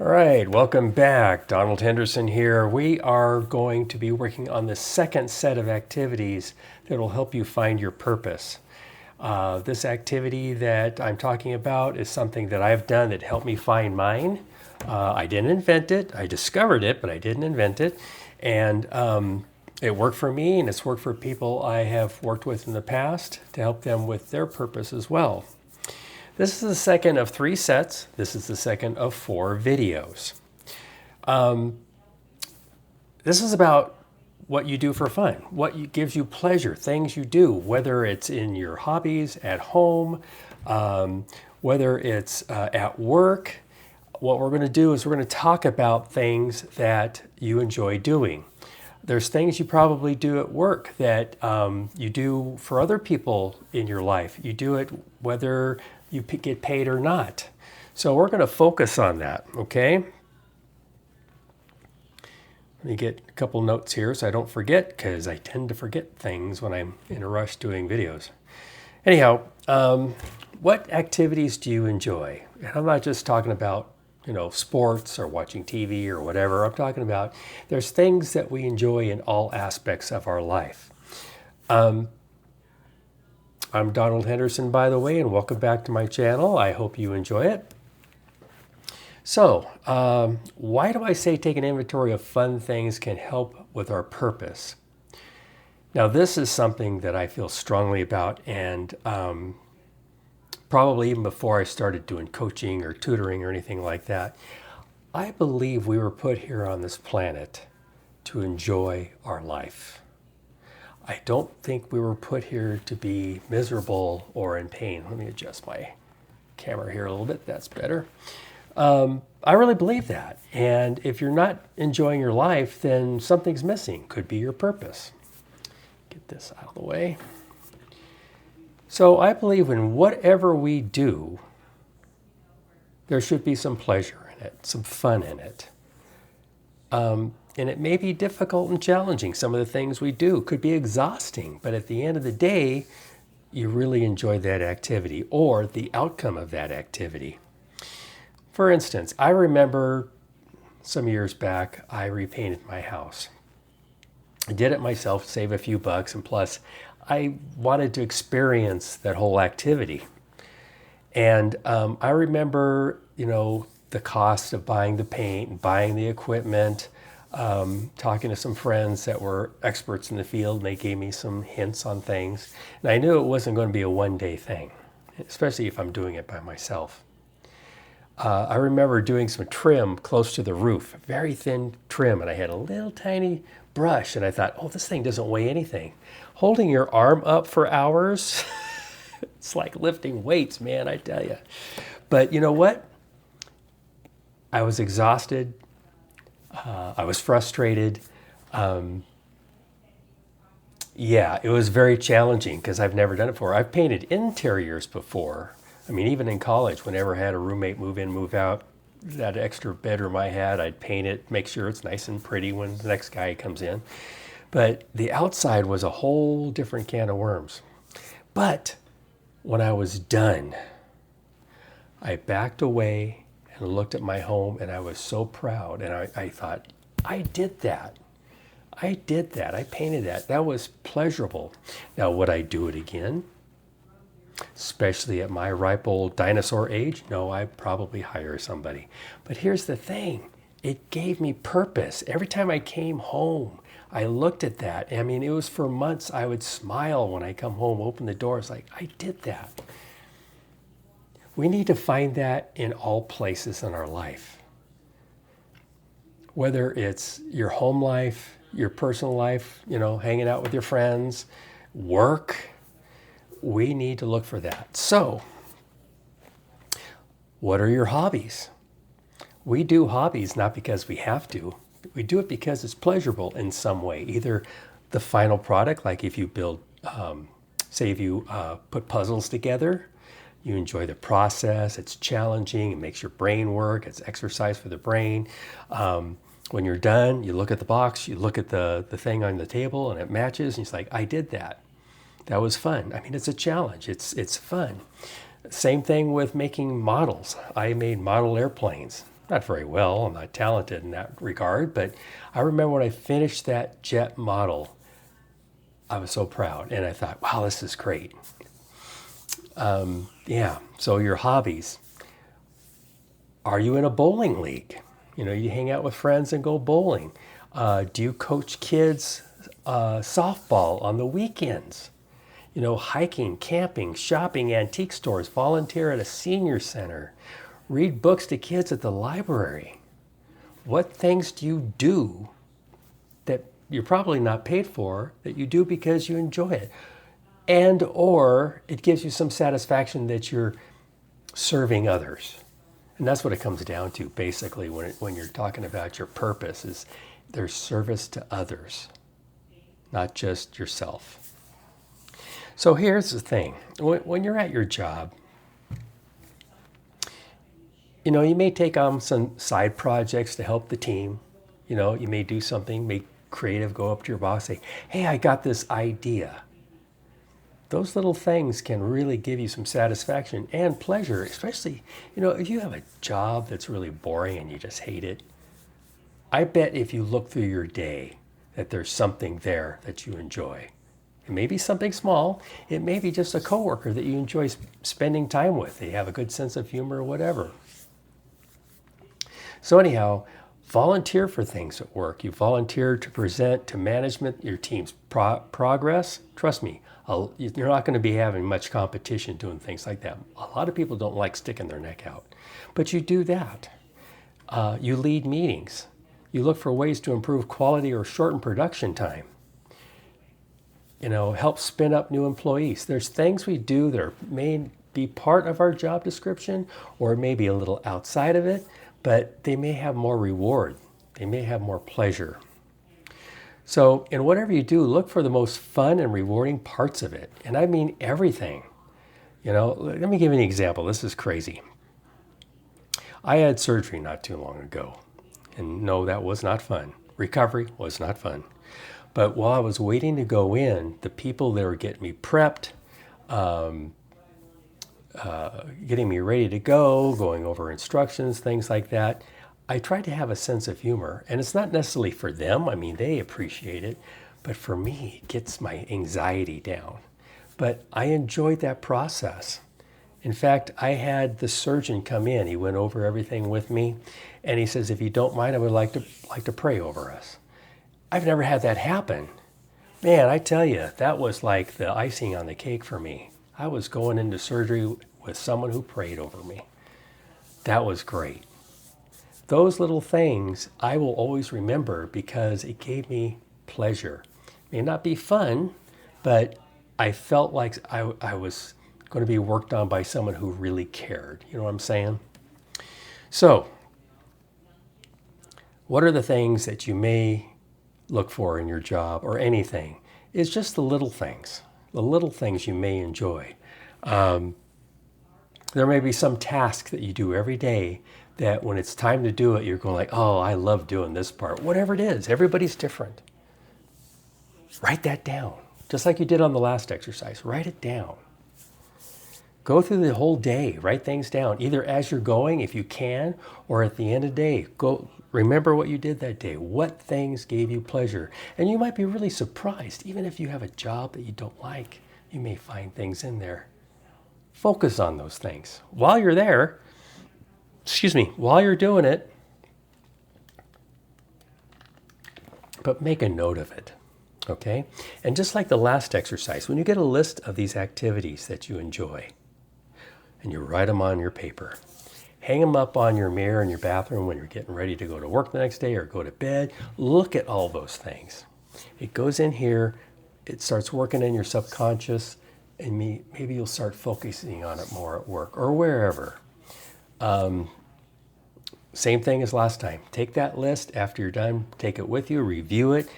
All right, welcome back. Donald Henderson here. We are going to be working on the second set of activities that will help you find your purpose. This activity that I'm talking about is something that I've done that helped me find mine. I didn't invent it. I discovered it, but I didn't invent it. And it worked for me, and it's worked for people I have worked with in the past to help them with their purpose as well. This is the second of 3 sets. This is the second of 4 videos. This is about what you do for fun, what gives you pleasure, things you do, whether it's in your hobbies, at home, whether it's at work. What we're going to do is we're going to talk about things that you enjoy doing. There's things you probably do at work that you do for other people in your life. You do it whether you get paid or not. So we're going to focus on that, okay? Let me get a couple notes here so I don't forget, because I tend to forget things when I'm in a rush doing videos. Anyhow, what activities do you enjoy? And I'm not just talking about sports or watching TV or whatever. I'm talking about there's things that we enjoy in all aspects of our life. I'm Donald Henderson, by the way, and welcome back to my channel. I hope you enjoy it. So, why do I say take an inventory of fun things can help with our purpose? Now, this is something that I feel strongly about, and probably even before I started doing coaching or tutoring or anything like that, I believe we were put here on this planet to enjoy our life. I don't think we were put here to be miserable or in pain. Let me adjust my camera here a little bit. That's better. I really believe that. And if you're not enjoying your life, then something's missing. Could be your purpose. Get this out of the way. So I believe in whatever we do, there should be some pleasure in it, some fun in it. And it may be difficult and challenging. Some of the things we do could be exhausting, but at the end of the day, you really enjoy that activity or the outcome of that activity. For instance, I remember some years back, I repainted my house. I did it myself, save a few bucks, and plus I wanted to experience that whole activity. And I remember, the cost of buying the paint, buying the equipment, talking to some friends that were experts in the field, and they gave me some hints on things. And I knew it wasn't going to be a one-day thing, especially if I'm doing it by myself. I remember doing some trim close to the roof, very thin trim, and I had a little tiny brush, and I thought, oh, this thing doesn't weigh anything. Holding your arm up for hours, it's like lifting weights, man, I tell you. But you know what? I was exhausted. I was frustrated. It was very challenging because I've never done it before. I've painted interiors before. I mean, even in college, whenever I had a roommate move in, move out, that extra bedroom I had, I'd paint it, make sure it's nice and pretty when the next guy comes in. But the outside was a whole different can of worms. But when I was done, I backed away and looked at my home, and I was so proud. And I thought, I did that. I did that. I painted that. That was pleasurable. Now, would I do it again? Especially at my ripe old dinosaur age? No, I'd probably hire somebody. But here's the thing. It gave me purpose. Every time I came home, I looked at that. I mean, it was for months. I would smile when I come home, open the door. It's like, I did that. We need to find that in all places in our life. Whether it's your home life, your personal life, hanging out with your friends, work, we need to look for that. So, what are your hobbies? We do hobbies not because we have to. We do it because it's pleasurable in some way. Either the final product, like if you build, if you put puzzles together, you enjoy the process, it's challenging, it makes your brain work, it's exercise for the brain. When you're done, you look at the box, you look at the thing on the table, and it matches, and it's like, I did that. That was fun. I mean, it's a challenge, it's fun. Same thing with making models. I made model airplanes. not very well. I'm not talented in that regard, but I remember when I finished that jet model, I was so proud, and I thought, wow, this is great. Yeah, so your hobbies. Are you in a bowling league? You know, you hang out with friends and go bowling. Do you coach kids softball on the weekends? You know, hiking, camping, shopping, antique stores, volunteer at a senior center, read books to kids at the library. What things do you do that you're probably not paid for, that you do because you enjoy it? And or it gives you some satisfaction that you're serving others. And that's what it comes down to, basically, when you're talking about your purpose, is there's service to others, not just yourself. So here's the thing. When you're at your job, you know, you may take on some side projects to help the team. You know, you may do something, make creative, go up to your boss, say, hey, I got this idea. Those little things can really give you some satisfaction and pleasure, especially, you know, if you have a job that's really boring and you just hate it. I bet if you look through your day that there's something there that you enjoy. It may be something small. It may be just a coworker that you enjoy spending time with. They have a good sense of humor or whatever. So anyhow, volunteer for things at work. You volunteer to present to management your team's progress. Trust me, you're not going to be having much competition doing things like that. A lot of people don't like sticking their neck out, but you do that. You lead meetings. You look for ways to improve quality or shorten production time. You know, help spin up new employees. There's things we do that may be part of our job description or maybe a little outside of it, but they may have more reward. They may have more pleasure. So in whatever you do, look for the most fun and rewarding parts of it. And I mean everything. You know, let me give you an example. This is crazy. I had surgery not too long ago. And no, that was not fun. Recovery was not fun. But while I was waiting to go in, the people that were getting me prepped, getting me ready to go, going over instructions, things like that, I tried to have a sense of humor. And it's not necessarily for them. I mean, they appreciate it. But for me, it gets my anxiety down. But I enjoyed that process. In fact, I had the surgeon come in. He went over everything with me. And he says, if you don't mind, I would like to pray over us. I've never had that happen. Man, I tell you, that was like the icing on the cake for me. I was going into surgery with someone who prayed over me. That was great. Those little things I will always remember because it gave me pleasure. It may not be fun, but I felt like I was going to be worked on by someone who really cared. You know what I'm saying? So, what are the things that you may look for in your job or anything? It's just the little things you may enjoy. There may be some task that you do every day that when it's time to do it, you're going like, oh, I love doing this part. Whatever it is, everybody's different. Write that down. Just like you did on the last exercise, write it down. Go through the whole day, write things down, either as you're going, if you can, or at the end of the day. Go remember what you did that day. What things gave you pleasure? And you might be really surprised, even if you have a job that you don't like, you may find things in there. Focus on those things. While you're there, while you're doing it, but make a note of it, okay? And just like the last exercise, when you get a list of these activities that you enjoy, and you write them on your paper, hang them up on your mirror in your bathroom when you're getting ready to go to work the next day or go to bed. Look at all those things. It goes in here, it starts working in your subconscious, and maybe you'll start focusing on it more at work or wherever. Same thing as last time. Take that list after you're done, take it with you, review it,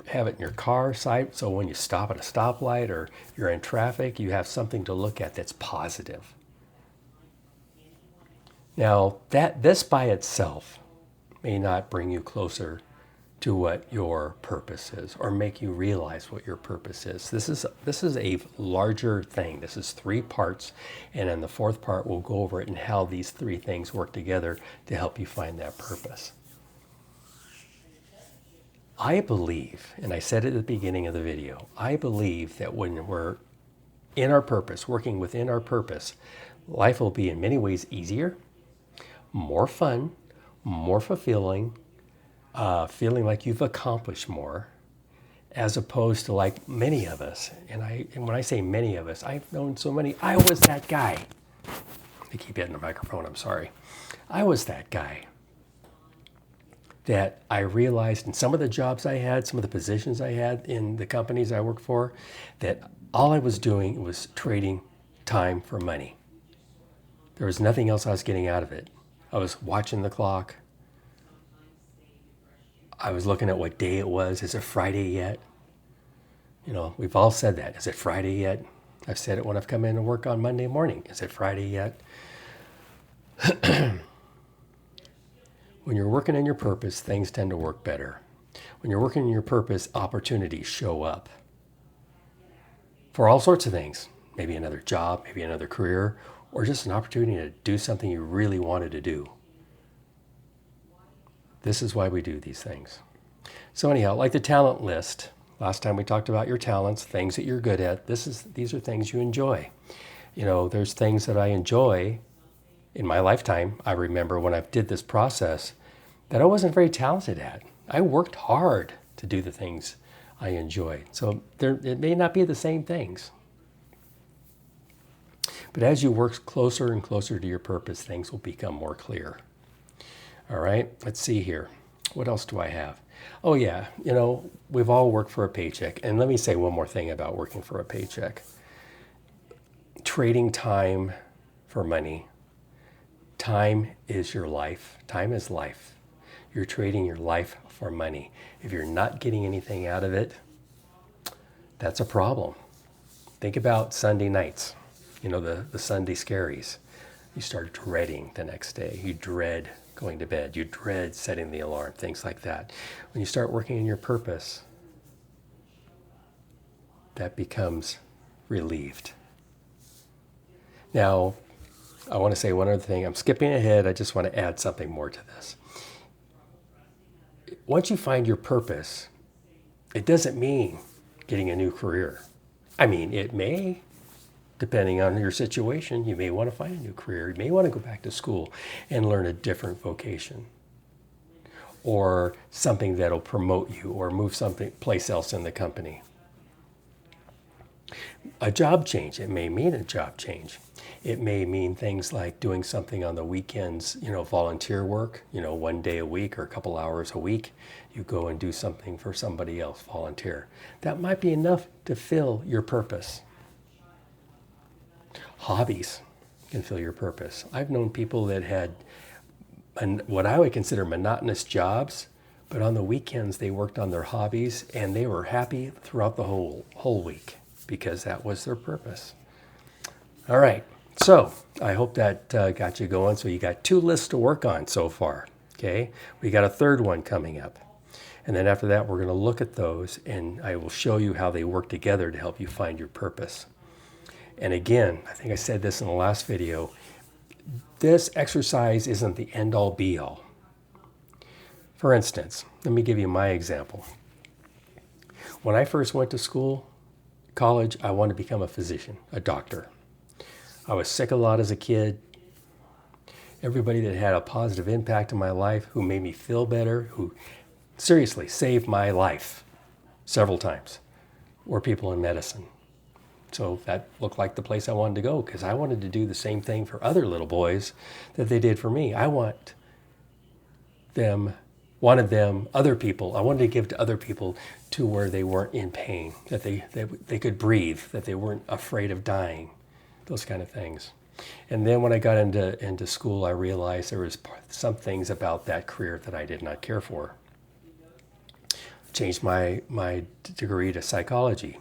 have it in your car side, so when you stop at a stoplight or you're in traffic, you have something to look at that's positive. Now, this by itself may not bring you closer to what your purpose is, or make you realize what your purpose is. This is a larger thing. This is 3 parts, and in the 4th part we'll go over it and how these 3 things work together to help you find that purpose. I believe, and I said it at the beginning of the video, I believe that when we're in our purpose, working within our purpose, life will be in many ways easier, more fun, more fulfilling, feeling like you've accomplished more, as opposed to like many of us. And when I say many of us, I've known so many. I was that guy. I keep hitting the microphone, I'm sorry. I was that guy that I realized in some of the jobs I had, some of the positions I had in the companies I worked for, that all I was doing was trading time for money. There was nothing else I was getting out of it. I was watching the clock. I was looking at what day it was. Is it Friday yet? You know, we've all said that. Is it Friday yet? I've said it when I've come in to work on Monday morning. Is it Friday yet? When you're working in your purpose, things tend to work better. When you're working in your purpose, opportunities show up for all sorts of things. Maybe another job, maybe another career, or just an opportunity to do something you really wanted to do. This is why we do these things. So anyhow, like the talent list, last time we talked about your talents, things that you're good at. These are things you enjoy. You know, there's things that I enjoy in my lifetime. I remember when I did this process that I wasn't very talented at. I worked hard to do the things I enjoyed. So it may not be the same things. But as you work closer and closer to your purpose, things will become more clear. All right, let's see here. What else do I have? Oh yeah, you know, we've all worked for a paycheck. And let me say one more thing about working for a paycheck. Trading time for money. Time is your life. Time is life. You're trading your life for money. If you're not getting anything out of it, that's a problem. Think about Sunday nights, you know, the Sunday scaries. You start dreading the next day. You dread going to bed. You dread setting the alarm, things like that. When you start working in your purpose, that becomes relieved. Now, I want to say one other thing. I'm skipping ahead. I just want to add something more to this. Once you find your purpose, it doesn't mean getting a new career. I mean, it may, depending on your situation, you may want to find a new career. You may want to go back to school and learn a different vocation, or something that'll promote you or move someplace else in the company. A job change, it may mean a job change. It may mean things like doing something on the weekends, you know, volunteer work, you know, 1 day a week or a couple hours a week. You go and do something for somebody else, volunteer. That might be enough to fill your purpose. Hobbies can fill your purpose. I've known people that had what I would consider monotonous jobs, but on the weekends they worked on their hobbies and they were happy throughout the whole week because that was their purpose. All right, so I hope that got you going. So you got 2 lists to work on so far, okay? We got a 3rd one coming up. And then after that, we're gonna look at those and I will show you how they work together to help you find your purpose. And again, I think I said this in the last video, this exercise isn't the end-all be-all. For instance, let me give you my example. When I first went to school, college, I wanted to become a physician, a doctor. I was sick a lot as a kid. Everybody that had a positive impact in my life, who made me feel better, who seriously saved my life several times, were people in medicine. So that looked like the place I wanted to go because I wanted to do the same thing for other little boys that they did for me. I wanted other people. I wanted to give to other people to where they weren't in pain, that they could breathe, that they weren't afraid of dying, those kind of things. And then when I got into school, I realized there was some things about that career that I did not care for. Changed my degree to psychology.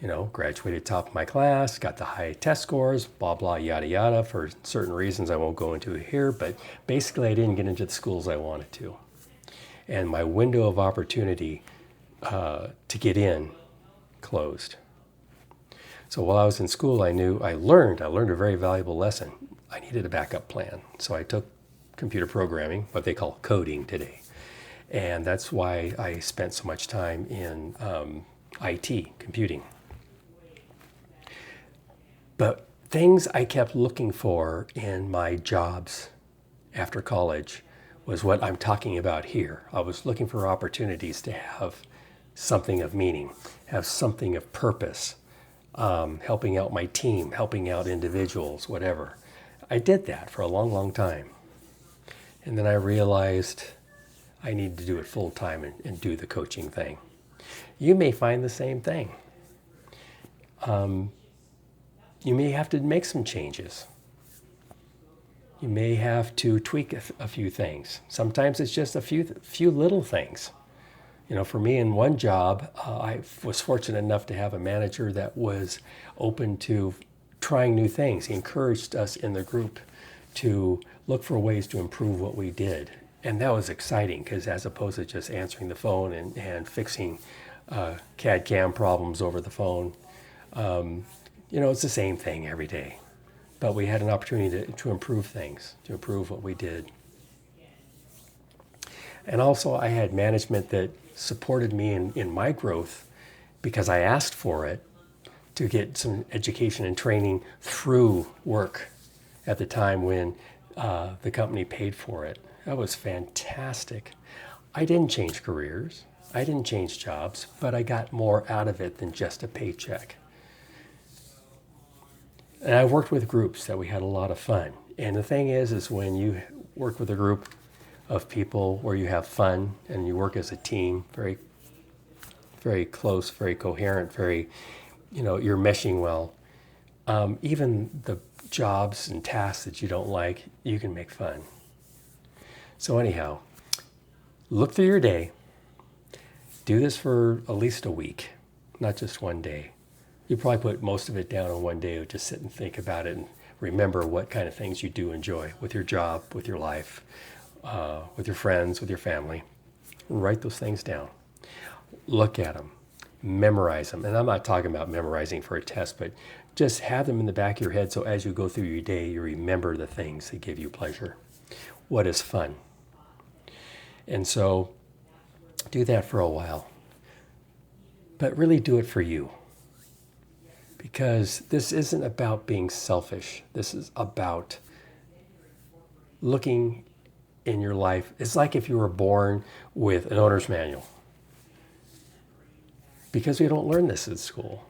You know, graduated top of my class, got the high test scores, blah, blah, yada, yada, for certain reasons I won't go into here, but basically I didn't get into the schools I wanted to. and my window of opportunity to get in closed. So while I was in school, I learned a very valuable lesson. I needed a backup plan. So I took computer programming, what they call coding today. And that's why I spent so much time in IT, computing. But things I kept looking for in my jobs after college was what I'm talking about here. I was looking for opportunities to have something of meaning, have something of purpose, helping out my team, helping out individuals, whatever. I did that for a long, long time. And then I realized I need to do it full time and do the coaching thing. You may find the same thing. You may have to make some changes. You may have to tweak a few things. Sometimes it's just a few little things. You know, for me in one job, I was fortunate enough to have a manager that was open to trying new things. He encouraged us in the group to look for ways to improve what we did. And that was exciting because as opposed to just answering the phone and fixing CAD/CAM problems over the phone, you know, it's the same thing every day. But we had an opportunity to improve things, to improve what we did. And also I had management that supported me in my growth because I asked for it to get some education and training through work at the time when the company paid for it. That was fantastic. I didn't change careers. I didn't change jobs, but I got more out of it than just a paycheck. And I worked with groups that we had a lot of fun. And the thing is when you work with a group of people where you have fun and you work as a team, very, very close, very coherent, very, you know, you're meshing well. Even the jobs and tasks that you don't like, you can make fun. So anyhow, look through your day. Do this for at least a week, not just one day. You probably put most of it down on one day or just sit and think about it and remember what kind of things you do enjoy with your job, with your life, with your friends, with your family. Write those things down. Look at them. Memorize them. And I'm not talking about memorizing for a test, but just have them in the back of your head so as you go through your day, you remember the things that give you pleasure. What is fun? And so do that for a while. But really do it for you. Because this isn't about being selfish. This is about looking in your life. It's like if you were born with an owner's manual. Because we don't learn this in school.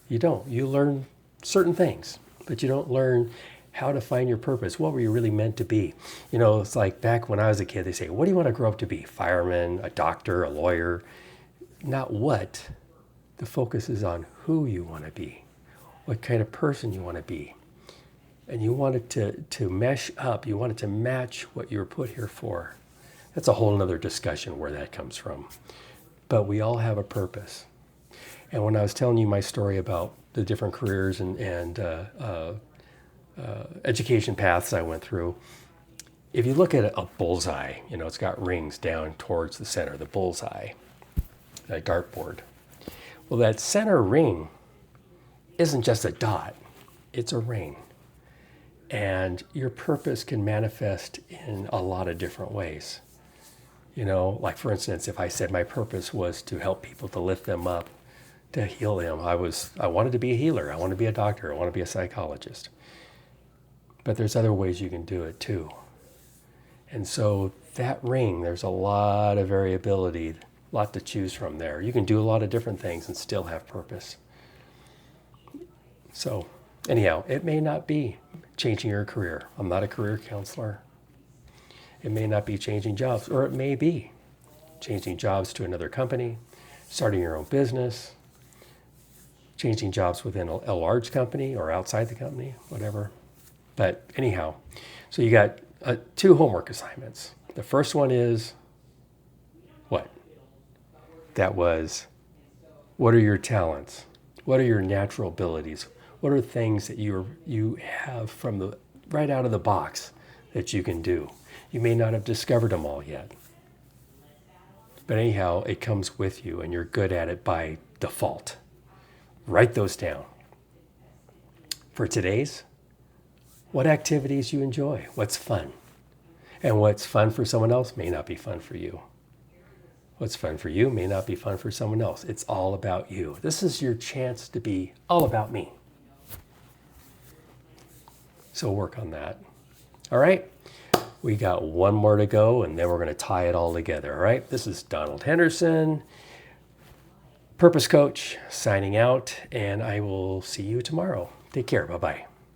You don't. You learn certain things, but you don't learn how to find your purpose. What were you really meant to be? You know, it's like back when I was a kid, they say, what do you want to grow up to be? Fireman, a doctor, a lawyer? Not what. The focus is on who you want to be. What kind of person you want to be. And you want it to mesh up. You want it to match what you were put here for. That's a whole other discussion where that comes from. But we all have a purpose. And when I was telling you my story about the different careers and education paths I went through, if you look at a bullseye, you know, it's got rings down towards the center, the bullseye, a dartboard. Well, that center ring isn't just a dot, it's a ring. And your purpose can manifest in a lot of different ways. You know, like for instance, if I said my purpose was to help people, to lift them up, to heal them, I wanted to be a healer, I want to be a doctor, I want to be a psychologist. But there's other ways you can do it too. And so that ring, there's a lot of variability, a lot to choose from there. You can do a lot of different things and still have purpose. So anyhow, it may not be changing your career. I'm not a career counselor. It may not be changing jobs, or it may be changing jobs to another company, starting your own business, changing jobs within a large company or outside the company, whatever. But anyhow, so you got 2 homework assignments. The first one is what? That was, what are your talents? What are your natural abilities? What are things that you have from the right out of the box that you can do? You may not have discovered them all yet. But anyhow, it comes with you and you're good at it by default. Write those down. For today's, what activities you enjoy? What's fun? And what's fun for someone else may not be fun for you. What's fun for you may not be fun for someone else. It's all about you. This is your chance to be all about me. So work on that. All right? We got one more to go, and then we're going to tie it all together. All right? This is Donald Henderson, Purpose Coach, signing out, and I will see you tomorrow. Take care. Bye-bye.